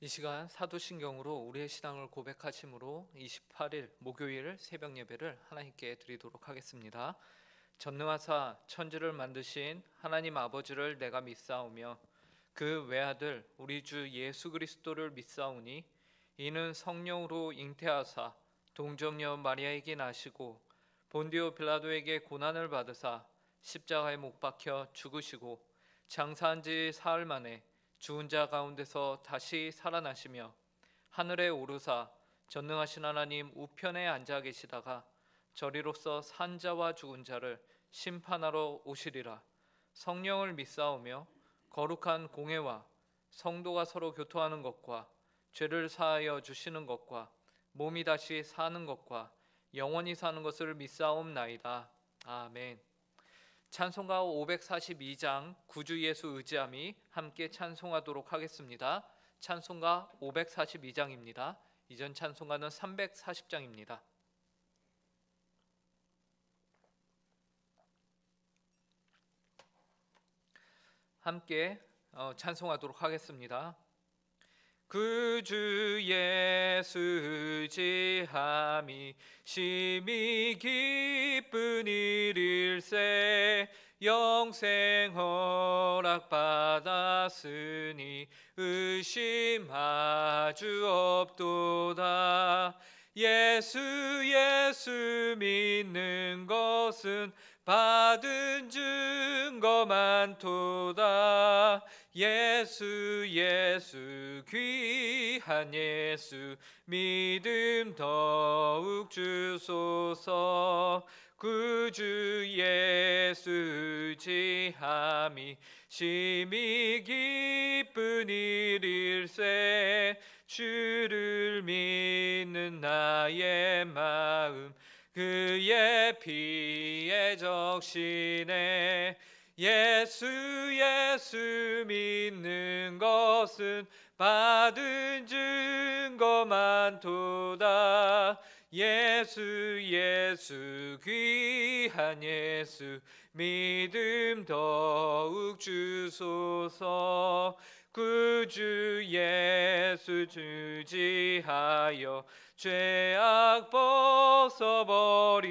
이 시간 사도신경으로 우리의 신앙을 고백하심으로 28일 목요일 새벽 예배를 하나님께 드리도록 하겠습니다. 전능하사 천지를 만드신 하나님 아버지를 내가 믿사오며 그 외아들 우리 주 예수 그리스도를 믿사오니 이는 성령으로 잉태하사 동정녀 마리아에게 나시고 본디오 빌라도에게 고난을 받으사 십자가에 못 박혀 죽으시고 장사한 지 사흘 만에 죽은 자 가운데서 다시 살아나시며 하늘에 오르사 전능하신 하나님 우편에 앉아 계시다가 저리로서 산 자와 죽은 자를 심판하러 오시리라. 성령을 믿사오며 거룩한 공회와 성도가 서로 교토하는 것과 죄를 사하여 주시는 것과 몸이 다시 사는 것과 영원히 사는 것을 믿사옵나이다. 아멘. 찬송가 542장 구주 예수 의지함이 함께 찬송하도록 하겠습니다. 찬송가 542장입니다. 이전 찬송가는 340장입니다. 함께 찬송하도록 하겠습니다. 구주 예수 의지함이 심히 기쁜 일일세 영생 허락 받았으니 의심 아주 없도다. 예수 믿는 것은 받은 증거 많도다. 예수 귀한 예수 믿음 더욱 주소서. 구주 예수 의지함이 심히 기쁜 일일세 주를 믿는 나의 마음 그의 피에 적시네. 예수 믿는 것은 받은 증거 많도다. 예수 귀한 예수 믿음 더욱 주소서. 구주 예수 주지하여 죄악 벗어버리네.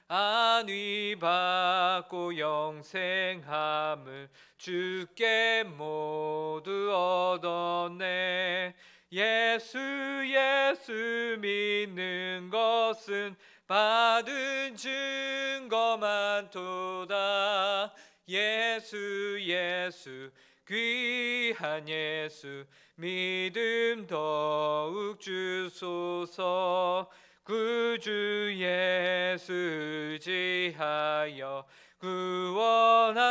안위 받고 영생함을 주께 모두 얻었네. 예수 믿는 것은 받은 증거 많도다. 예수 귀한 예수 믿음 더욱 주소서. 구주 예수 의지하여 구원함을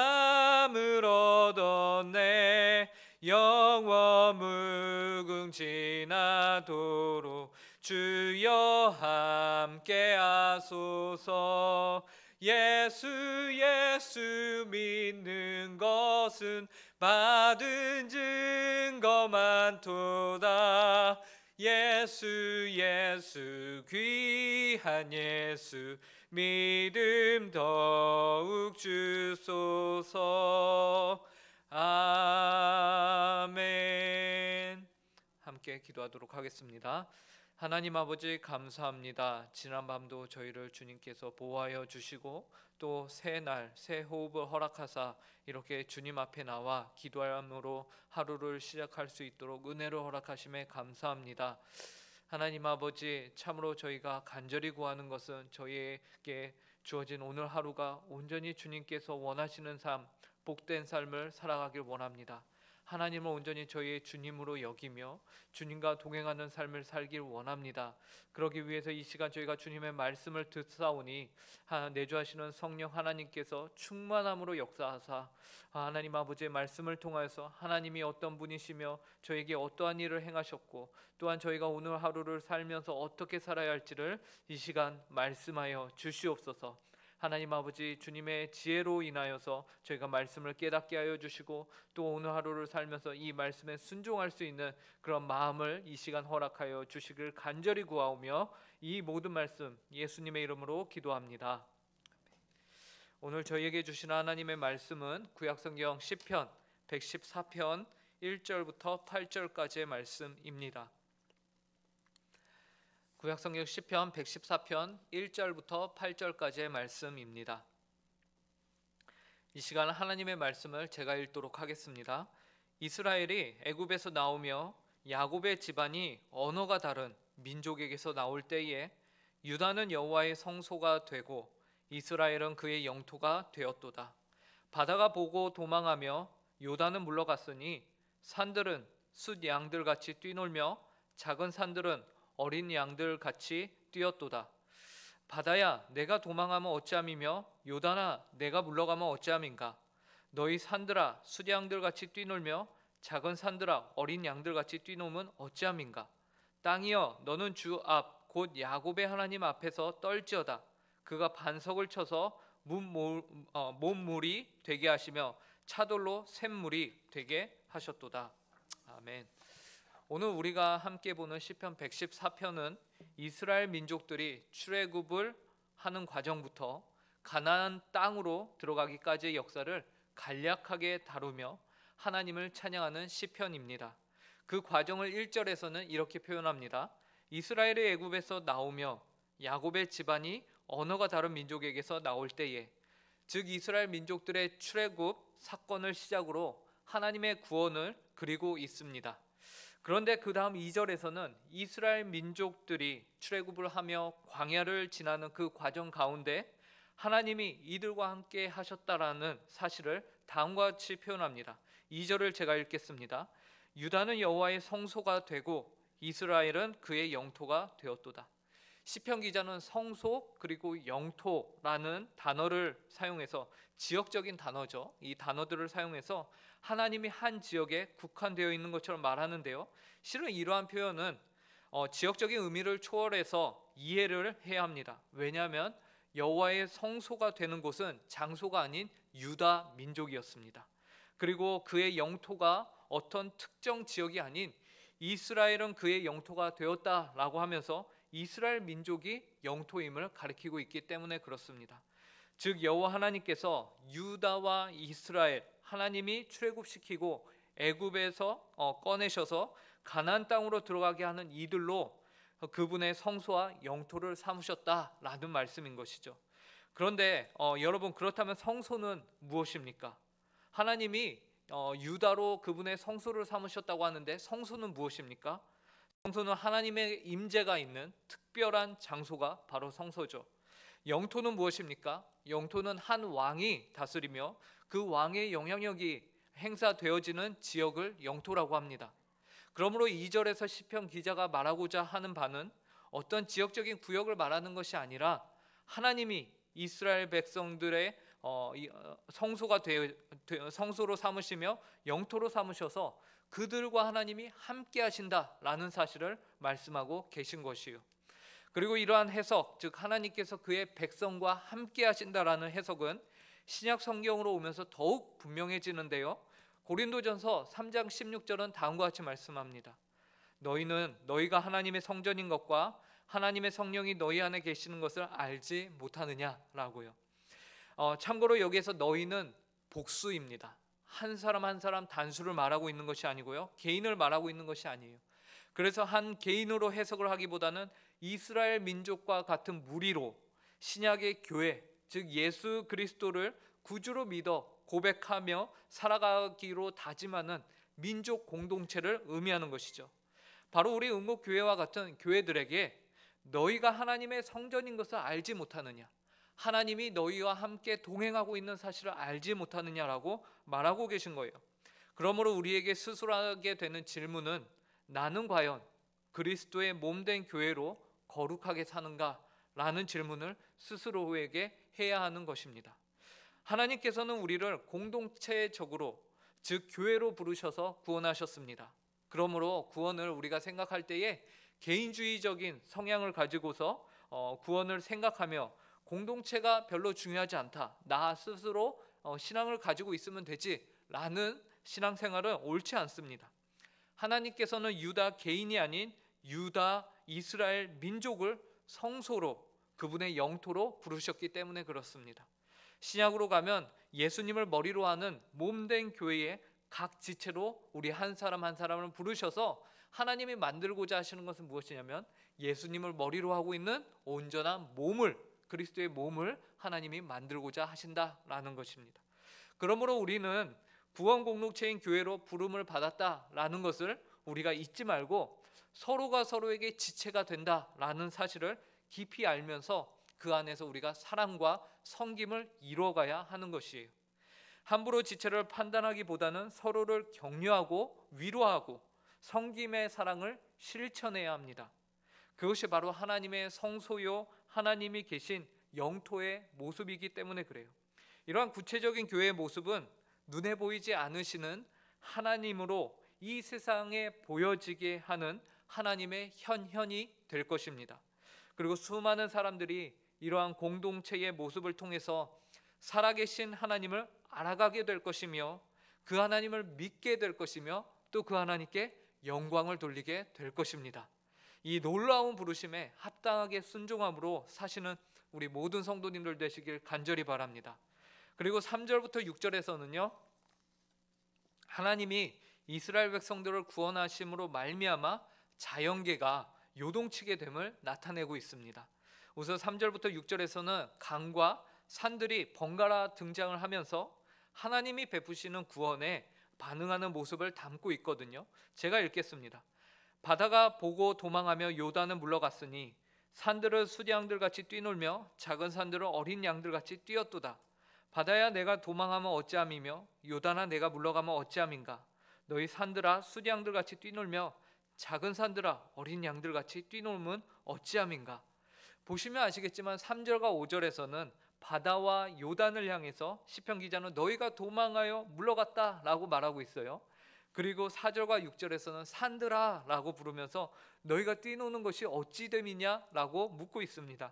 얻었네. 영원 무궁지나도록 주여 함께 하소서. 예수 믿는 것은 받은 증거 많도다. 예수 귀한 예수 믿음 더욱 주소서. 아멘. 함께 기도하도록 하겠습니다. 하나님 아버지 감사합니다. 지난 밤도 저희를 주님께서 보호하여 주시고 또 새 날 새 호흡을 허락하사 이렇게 주님 앞에 나와 기도함으로 하루를 시작할 수 있도록 은혜를 허락하심에 감사합니다. 하나님 아버지, 참으로 저희가 간절히 구하는 것은 저희에게 주어진 오늘 하루가 온전히 주님께서 원하시는 삶, 복된 삶을 살아가길 원합니다. 하나님을 온전히 저희의 주님으로 여기며 주님과 동행하는 삶을 살길 원합니다. 그러기 위해서 이 시간 저희가 주님의 말씀을 듣사오니 내주하시는 성령 하나님께서 충만함으로 역사하사 하나님 아버지의 말씀을 통하여서 하나님이 어떤 분이시며 저에게 어떠한 일을 행하셨고 또한 저희가 오늘 하루를 살면서 어떻게 살아야 할지를 이 시간 말씀하여 주시옵소서. 하나님 아버지, 주님의 지혜로 인하여서 저희가 말씀을 깨닫게 하여 주시고 또 오늘 하루를 살면서 이 말씀에 순종할 수 있는 그런 마음을 이 시간 허락하여 주시길 간절히 구하오며 이 모든 말씀 예수님의 이름으로 기도합니다. 오늘 저희에게 주신 하나님의 말씀은 구약성경 시편 114편 1절부터 8절까지의 말씀입니다. 구약성경 시편 114편 1절부터 8절까지의 말씀입니다. 이 시간 하나님의 말씀을 제가 읽도록 하겠습니다. 이스라엘이 애굽에서 나오며 야곱의 집안이 언어가 다른 민족에게서 나올 때에 유다는 여호와의 성소가 되고 이스라엘은 그의 영토가 되었도다. 바다가 보고 도망하며 요단은 물러갔으니 산들은 숫 양들같이 뛰놀며 작은 산들은 어린 양들같이 뛰었도다. 바다야 내가 도망하면 어찌함이며 요단아 내가 물러가면 어찌함인가. 너희 산들아 숫 양들같이 뛰놀며 작은 산들아 어린 양들같이 뛰노면 어찌함인가. 땅이여 너는 주 앞 곧 야곱의 하나님 앞에서 떨지어다. 그가 반석을 쳐서 몸물이 되게 하시며 차돌로 샘물이 되게 하셨도다. 아멘. 오늘 우리가 함께 보는 시편 114편은 이스라엘 민족들이 출애굽을 하는 과정부터 가나안 땅으로 들어가기까지의 역사를 간략하게 다루며 하나님을 찬양하는 시편입니다. 그 과정을 1절에서는 이렇게 표현합니다. 이스라엘의 애굽에서 나오며 야곱의 집안이 언어가 다른 민족에게서 나올 때에, 즉 이스라엘 민족들의 출애굽 사건을 시작으로 하나님의 구원을 그리고 있습니다. 그런데 그 다음 2절에서는 이스라엘 민족들이 출애굽을 하며 광야를 지나는 그 과정 가운데 하나님이 이들과 함께 하셨다라는 사실을 다음과 같이 표현합니다. 2절을 제가 읽겠습니다. 유다는 여호와의 성소가 되고 이스라엘은 그의 영토가 되었도다. 시편 기자는 성소 그리고 영토라는 단어를 사용해서, 지역적인 단어죠. 이 단어들을 사용해서 하나님이 한 지역에 국한되어 있는 것처럼 말하는데요. 실은 이러한 표현은 지역적인 의미를 초월해서 이해를 해야 합니다. 왜냐하면 여호와의 성소가 되는 곳은 장소가 아닌 유다 민족이었습니다. 그리고 그의 영토가 어떤 특정 지역이 아닌 이스라엘은 그의 영토가 되었다라고 하면서 이스라엘 민족이 영토임을 가리키고 있기 때문에 그렇습니다. 즉 여호와 하나님께서 유다와 이스라엘, 하나님이 출애굽시키고 애굽에서 꺼내셔서 가나안 땅으로 들어가게 하는 이들로 그분의 성소와 영토를 삼으셨다라는 말씀인 것이죠. 그런데 여러분, 그렇다면 성소는 무엇입니까? 하나님이 유다로 그분의 성소를 삼으셨다고 하는데 성소는 무엇입니까? 성소는 하나님의 임재가 있는 특별한 장소가 바로 성소죠. 영토는 무엇입니까? 영토는 한 왕이 다스리며 그 왕의 영향력이 행사되어지는 지역을 영토라고 합니다. 그러므로 2절에서 시편 기자가 말하고자 하는 바는 어떤 지역적인 구역을 말하는 것이 아니라 하나님이 이스라엘 백성들의 성소로 삼으시며 영토로 삼으셔서 그들과 하나님이 함께 하신다라는 사실을 말씀하고 계신 것이요. 그리고 이러한 해석, 즉 하나님께서 그의 백성과 함께 하신다라는 해석은 신약 성경으로 오면서 더욱 분명해지는데요. 고린도전서 3장 16절은 다음과 같이 말씀합니다. 너희는 너희가 하나님의 성전인 것과 하나님의 성령이 너희 안에 계시는 것을 알지 못하느냐라고요. 참고로 여기에서 너희는 복수입니다. 한 사람 한 사람 단수를 말하고 있는 것이 아니고요, 개인을 말하고 있는 것이 아니에요. 그래서 한 개인으로 해석을 하기보다는 이스라엘 민족과 같은 무리로 신약의 교회, 즉 예수 그리스도를 구주로 믿어 고백하며 살아가기로 다짐하는 민족 공동체를 의미하는 것이죠. 바로 우리 응곡교회와 같은 교회들에게 너희가 하나님의 성전인 것을 알지 못하느냐, 하나님이 너희와 함께 동행하고 있는 사실을 알지 못하느냐라고 말하고 계신 거예요. 그러므로 우리에게 스스로 하게 되는 질문은, 나는 과연 그리스도의 몸된 교회로 거룩하게 사는가? 라는 질문을 스스로에게 해야 하는 것입니다. 하나님께서는 우리를 공동체적으로, 즉 교회로 부르셔서 구원하셨습니다. 그러므로 구원을 우리가 생각할 때에 개인주의적인 성향을 가지고서 구원을 생각하며 공동체가 별로 중요하지 않다, 나 스스로 신앙을 가지고 있으면 되지 라는 신앙생활은 옳지 않습니다. 하나님께서는 유다 개인이 아닌 유다 이스라엘 민족을 성소로, 그분의 영토로 부르셨기 때문에 그렇습니다. 신약으로 가면 예수님을 머리로 하는 몸된 교회의 각 지체로 우리 한 사람 한 사람을 부르셔서 하나님이 만들고자 하시는 것은 무엇이냐면 예수님을 머리로 하고 있는 온전한 몸을, 그리스도의 몸을 하나님이 만들고자 하신다라는 것입니다. 그러므로 우리는 구원 공동체인 교회로 부름을 받았다라는 것을 우리가 잊지 말고 서로가 서로에게 지체가 된다라는 사실을 깊이 알면서 그 안에서 우리가 사랑과 섬김을 이루어가야 하는 것이에요. 함부로 지체를 판단하기보다는 서로를 격려하고 위로하고 섬김의 사랑을 실천해야 합니다. 그것이 바로 하나님의 성소요, 하나님이 계신 영토의 모습이기 때문에 그래요. 이러한 구체적인 교회의 모습은 눈에 보이지 않으시는 하나님으로 이 세상에 보여지게 하는 하나님의 현현이 될 것입니다. 그리고 수많은 사람들이 이러한 공동체의 모습을 통해서 살아계신 하나님을 알아가게 될 것이며 그 하나님을 믿게 될 것이며 또 그 하나님께 영광을 돌리게 될 것입니다. 이 놀라운 부르심에 합당하게 순종함으로 사시는 우리 모든 성도님들 되시길 간절히 바랍니다. 그리고 3절부터 6절에서는요, 하나님이 이스라엘 백성들을 구원하심으로 말미암아 자연계가 요동치게 됨을 나타내고 있습니다. 우선 3절부터 6절에서는 강과 산들이 번갈아 등장을 하면서 하나님이 베푸시는 구원에 반응하는 모습을 담고 있거든요. 제가 읽겠습니다. 바다가 보고 도망하며 요단은 물러갔으니 산들은 수양들같이 뛰놀며 작은 산들은 어린 양들같이 뛰었도다. 바다야 내가 도망하면 어찌함이며 요단아 내가 물러가면 어찌함인가. 너희 산들아 수양들같이 뛰놀며 작은 산들아 어린 양들같이 뛰놀면 어찌함인가. 보시면 아시겠지만 3절과 5절에서는 바다와 요단을 향해서 시편 기자는 너희가 도망하여 물러갔다 라고 말하고 있어요. 그리고 4절과 6절에서는 산들아 라고 부르면서 너희가 뛰노는 것이 어찌 됨이냐 라고 묻고 있습니다.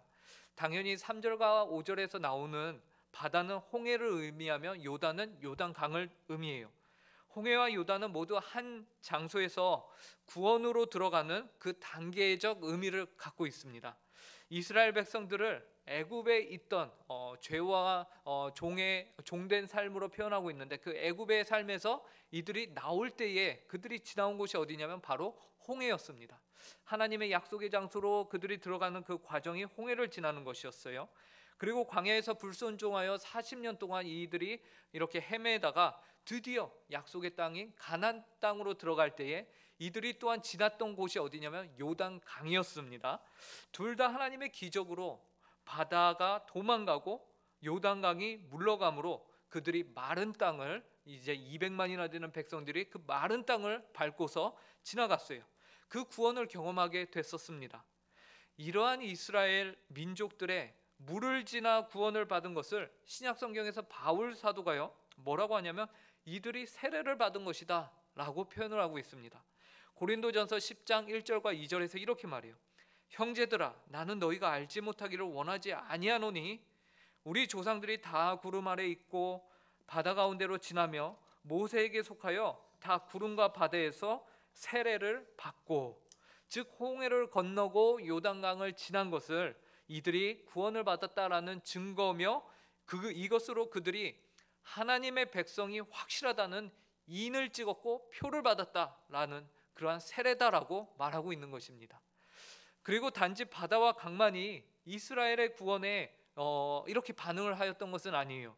당연히 3절과 5절에서 나오는 바다는 홍해를 의미하며 요단은 요단강을 의미해요. 홍해와 요단은 모두 한 장소에서 구원으로 들어가는 그 단계적 의미를 갖고 있습니다. 이스라엘 백성들을 애굽에 있던 죄와 종된 삶으로 표현하고 있는데 그 애굽의 삶에서 이들이 나올 때에 그들이 지나온 곳이 어디냐면 바로 홍해였습니다. 하나님의 약속의 장소로 그들이 들어가는 그 과정이 홍해를 지나는 것이었어요. 그리고 광야에서 불순종하여 40년 동안 이들이 이렇게 헤매다가 드디어 약속의 땅인 가나안 땅으로 들어갈 때에 이들이 또한 지났던 곳이 어디냐면 요단강이었습니다. 둘 다 하나님의 기적으로 바다가 도망가고 요단강이 물러감으로 그들이 마른 땅을 이제 200만이나 되는 백성들이 그 마른 땅을 밟고서 지나갔어요. 그 구원을 경험하게 됐었습니다. 이러한 이스라엘 민족들의 물을 지나 구원을 받은 것을 신약 성경에서 바울 사도가요 뭐라고 하냐면 이들이 세례를 받은 것이다 라고 표현을 하고 있습니다. 고린도전서 10장 1절과 2절에서 이렇게 말해요. 형제들아 나는 너희가 알지 못하기를 원하지 아니하노니 우리 조상들이 다 구름 아래 있고 바다 가운데로 지나며 모세에게 속하여 다 구름과 바다에서 세례를 받고 즉 홍해를 건너고 요단강을 지난 것을 이들이 구원을 받았다라는 증거며 이것으로 그들이 하나님의 백성이 확실하다는 인을 찍었고 표를 받았다라는 그러한 세례다라고 말하고 있는 것입니다. 그리고 단지 바다와 강만이 이스라엘의 구원에 이렇게 반응을 하였던 것은 아니에요.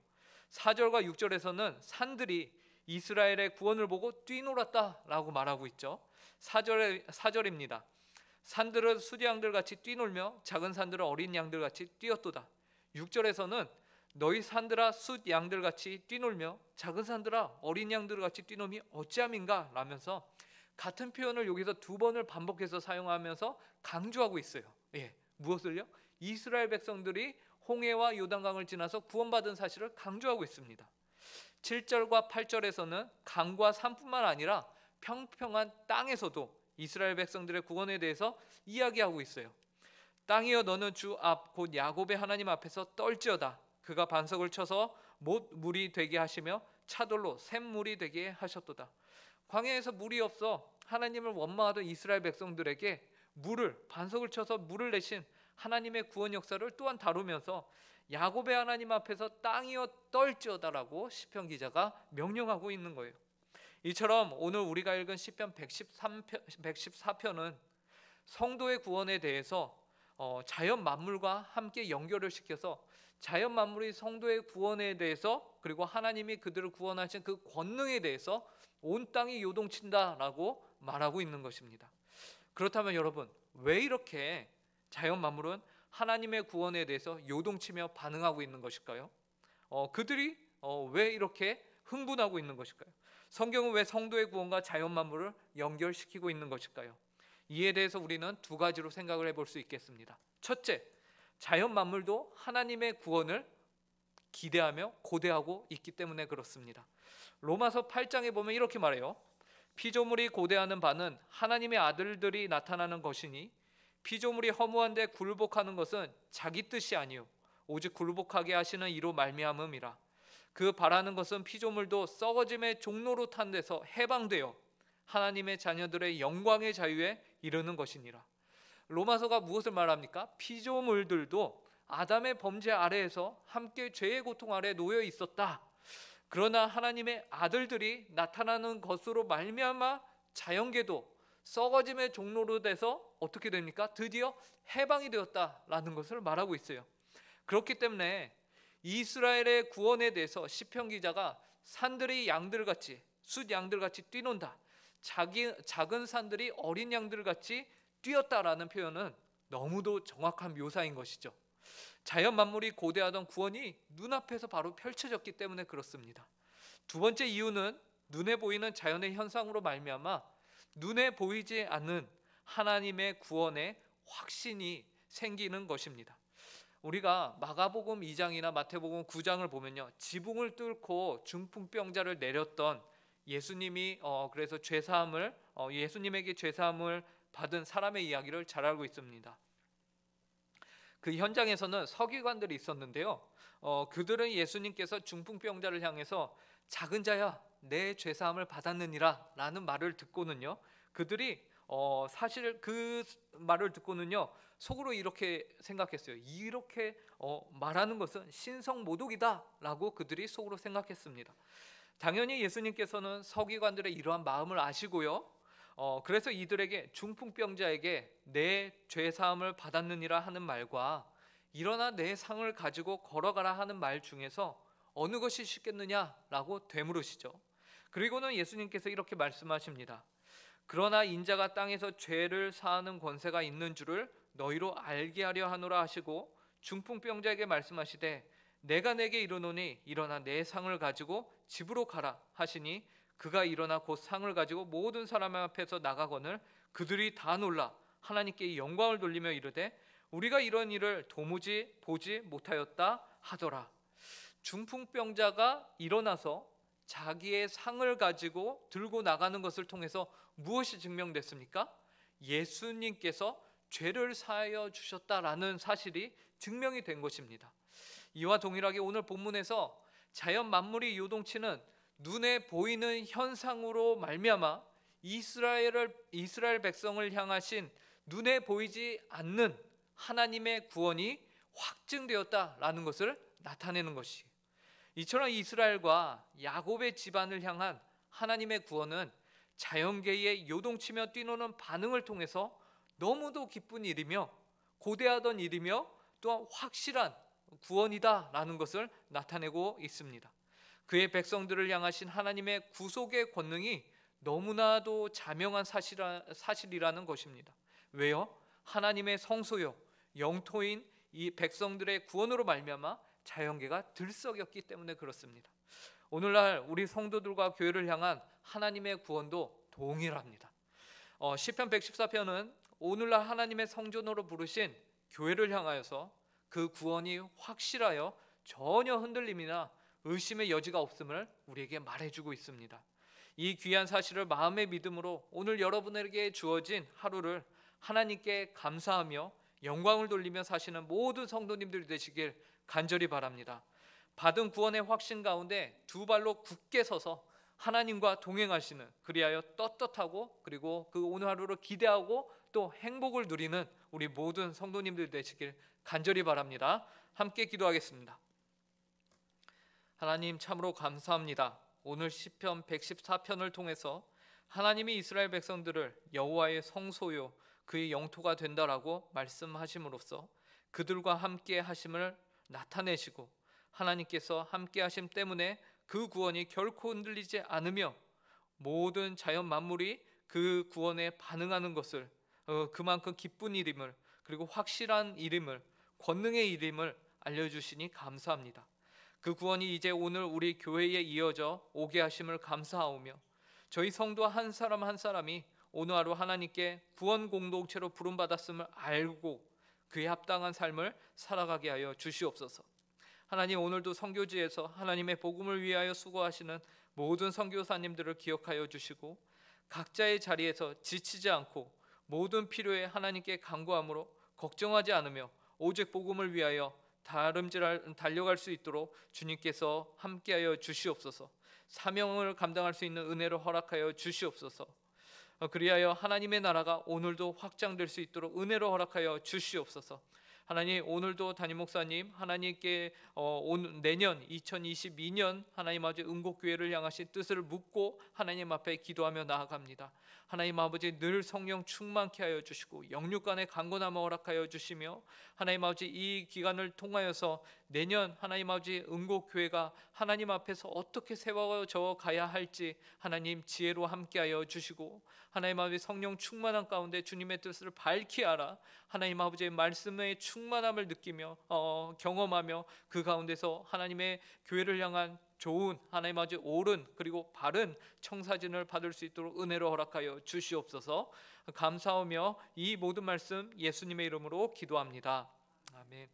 4절과 6절에서는 산들이 이스라엘의 구원을 보고 뛰놀았다라고 말하고 있죠. 4절입니다. 산들은 수양들같이 뛰놀며 작은 산들은 어린 양들같이 뛰었도다. 6절에서는 너희 산들아 숫 양들같이 뛰놀며 작은 산들아 어린 양들같이 뛰놀미 어찌함인가 라면서 같은 표현을 여기서 두 번을 반복해서 사용하면서 강조하고 있어요. 무엇을요? 이스라엘 백성들이 홍해와 요단강을 지나서 구원받은 사실을 강조하고 있습니다. 7절과 8절에서는 강과 산뿐만 아니라 평평한 땅에서도 이스라엘 백성들의 구원에 대해서 이야기하고 있어요. 땅이여 너는 주 앞 곧 야곱의 하나님 앞에서 떨지어다. 그가 반석을 쳐서 못 물이 되게 하시며 차돌로 샘물이 되게 하셨도다. 광야에서 물이 없어 하나님을 원망하던 이스라엘 백성들에게 반석을 쳐서 물을 내신 하나님의 구원 역사를 또한 다루면서 야곱의 하나님 앞에서 땅이여 떨지어다라고 시편 기자가 명령하고 있는 거예요. 이처럼 오늘 우리가 읽은 시편 114편은 성도의 구원에 대해서 자연 만물과 함께 연결을 시켜서 자연 만물이 성도의 구원에 대해서, 그리고 하나님이 그들을 구원하신 그 권능에 대해서 온 땅이 요동친다라고 말하고 있는 것입니다. 그렇다면 여러분, 왜 이렇게 자연 만물은 하나님의 구원에 대해서 요동치며 반응하고 있는 것일까요? 그들이 왜 이렇게 흥분하고 있는 것일까요? 성경은 왜 성도의 구원과 자연 만물을 연결시키고 있는 것일까요? 이에 대해서 우리는 두 가지로 생각을 해볼 수 있겠습니다. 첫째, 자연 만물도 하나님의 구원을 기대하며 고대하고 있기 때문에 그렇습니다. 로마서 8장에 보면 이렇게 말해요. 피조물이 고대하는 바는 하나님의 아들들이 나타나는 것이니 피조물이 허무한데 굴복하는 것은 자기 뜻이 아니요 오직 굴복하게 하시는 이로 말미암음이라. 그 바라는 것은 피조물도 썩어짐의 종로로 탄 데서 해방되어 하나님의 자녀들의 영광의 자유에 이르는 것이니라. 로마서가 무엇을 말합니까? 피조물들도 아담의 범죄 아래에서 함께 죄의 고통 아래 놓여 있었다. 그러나 하나님의 아들들이 나타나는 것으로 말미암아 자연계도 썩어짐의 종로로 돼서 어떻게 됩니까? 드디어 해방이 되었다라는 것을 말하고 있어요. 그렇기 때문에 이스라엘의 구원에 대해서 시편 기자가 산들이 양들같이 숫 양들같이 뛰논다, 작은 산들이 어린 양들같이 뛰었다라는 표현은 너무도 정확한 묘사인 것이죠. 자연 만물이 고대하던 구원이 눈앞에서 바로 펼쳐졌기 때문에 그렇습니다. 두 번째 이유는 눈에 보이는 자연의 현상으로 말미암아 눈에 보이지 않는 하나님의 구원의 확신이 생기는 것입니다. 우리가 마가복음 2장이나 마태복음 9장을 보면요, 지붕을 뚫고 중풍병자를 내렸던 예수님이 그래서 예수님에게 죄사함을 받은 사람의 이야기를 잘 알고 있습니다. 그 현장에서는 서기관들이 있었는데요, 그들은 예수님께서 중풍병자를 향해서 작은 자야 내 죄사함을 받았느니라 라는 말을 듣고는요, 그들이 사실 그 말을 듣고는요 속으로 이렇게 생각했어요. 이렇게 말하는 것은 신성모독이다 라고 그들이 속으로 생각했습니다. 당연히 예수님께서는 서기관들의 이러한 마음을 아시고요, 그래서 이들에게 중풍병자에게 내 죄사함을 받았느니라 하는 말과 일어나 내 상을 가지고 걸어가라 하는 말 중에서 어느 것이 쉽겠느냐라고 되물으시죠. 그리고는 예수님께서 이렇게 말씀하십니다. 그러나 인자가 땅에서 죄를 사하는 권세가 있는 줄을 너희로 알게 하려 하노라 하시고 중풍병자에게 말씀하시되 내가 내게 이르노니 일어나 내 상을 가지고 집으로 가라 하시니 그가 일어나 곧 상을 가지고 모든 사람 앞에서 나가거늘 그들이 다 놀라 하나님께 영광을 돌리며 이르되 우리가 이런 일을 도무지 보지 못하였다 하더라. 중풍병자가 일어나서 자기의 상을 가지고 들고 나가는 것을 통해서 무엇이 증명됐습니까? 예수님께서 죄를 사하여 주셨다라는 사실이 증명이 된 것입니다. 이와 동일하게 오늘 본문에서 자연 만물이 요동치는 눈에 보이는 현상으로 말미암아 이스라엘 백성을 향하신 눈에 보이지 않는 하나님의 구원이 확증되었다라는 것을 나타내는 것이, 이처럼 이스라엘과 야곱의 집안을 향한 하나님의 구원은 자연계에 요동치며 뛰노는 반응을 통해서 너무도 기쁜 일이며 고대하던 일이며 또한 확실한 구원이다라는 것을 나타내고 있습니다. 그의 백성들을 향하신 하나님의 구속의 권능이 너무나도 자명한 사실이라는 것입니다. 왜요? 하나님의 성소요 영토인 이 백성들의 구원으로 말미암아 자연계가 들썩였기 때문에 그렇습니다. 오늘날 우리 성도들과 교회를 향한 하나님의 구원도 동일합니다. 시편 114편은 오늘날 하나님의 성전으로 부르신 교회를 향하여서 그 구원이 확실하여 전혀 흔들림이나 의심의 여지가 없음을 우리에게 말해주고 있습니다. 이 귀한 사실을 마음의 믿음으로 오늘 여러분에게 주어진 하루를 하나님께 감사하며 영광을 돌리며 사시는 모든 성도님들이 되시길 간절히 바랍니다. 받은 구원의 확신 가운데 두 발로 굳게 서서 하나님과 동행하시는, 그리하여 떳떳하고 그리고 그 오늘 하루를 기대하고 또 행복을 누리는 우리 모든 성도님들 되시길 간절히 바랍니다. 함께 기도하겠습니다. 하나님 참으로 감사합니다. 오늘 시편 114편을 통해서 하나님이 이스라엘 백성들을 여호와의 성소요 그의 영토가 된다라고 말씀하심으로써 그들과 함께 하심을 나타내시고, 하나님께서 함께 하심 때문에 그 구원이 결코 흔들리지 않으며 모든 자연 만물이 그 구원에 반응하는 것을, 그만큼 기쁜 일임을, 그리고 확실한 일임을, 권능의 일임을 알려주시니 감사합니다. 그 구원이 이제 오늘 우리 교회에 이어져 오게 하심을 감사하오며, 저희 성도 한 사람 한 사람이 오늘 하루 하나님께 구원 공동체로 부름받았음을 알고 그에 합당한 삶을 살아가게 하여 주시옵소서. 하나님, 오늘도 선교지에서 하나님의 복음을 위하여 수고하시는 모든 선교사님들을 기억하여 주시고, 각자의 자리에서 지치지 않고 모든 필요에 하나님께 간구함으로 걱정하지 않으며 오직 복음을 위하여 달려갈 수 있도록 주님께서 함께하여 주시옵소서. 사명을 감당할 수 있는 은혜를 허락하여 주시옵소서. 그리하여 하나님의 나라가 오늘도 확장될 수 있도록 은혜를 허락하여 주시옵소서. 하나님, 오늘도 담임 목사님 하나님께 내년 2022년 하나님 아버지 은곡교회를 향하신 뜻을 묻고 하나님 앞에 기도하며 나아갑니다. 하나님 아버지, 늘 성령 충만케 하여 주시고 영육간의 강건함을 허락하여 주시며, 하나님 아버지 이 기간을 통하여서 내년 하나님 아버지 은곡교회가 하나님 앞에서 어떻게 세워져 가야 할지 하나님 지혜로 함께하여 주시고, 하나님 아버지 성령 충만한 가운데 주님의 뜻을 밝히 알아 하나님 아버지의 말씀의 충만함을 느끼며 경험하며 그 가운데서 하나님의 교회를 향한 좋은 하나님 아버지 옳은 그리고 바른 청사진을 받을 수 있도록 은혜로 허락하여 주시옵소서. 감사하며 이 모든 말씀 예수님의 이름으로 기도합니다. 아멘.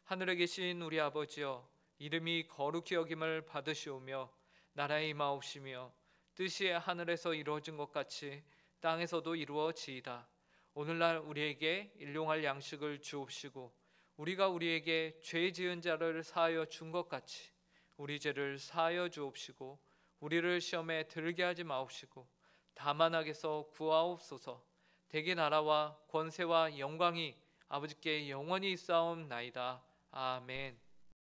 하늘에 계신 우리 아버지여, 이름이 거룩히 여김을 받으시오며 나라의 임하옵시며 뜻이 하늘에서 이루어진 것 같이 땅에서도 이루어지이다. 오늘날 우리에게 일용할 양식을 주옵시고, 우리가 우리에게 죄 지은 자를 사하여 준 것 같이 우리 죄를 사하여 주옵시고, 우리를 시험에 들게 하지 마옵시고 다만 악에서 구하옵소서. 대개 나라와 권세와 영광이 아버지께 영원히 있사옵나이다. 아멘.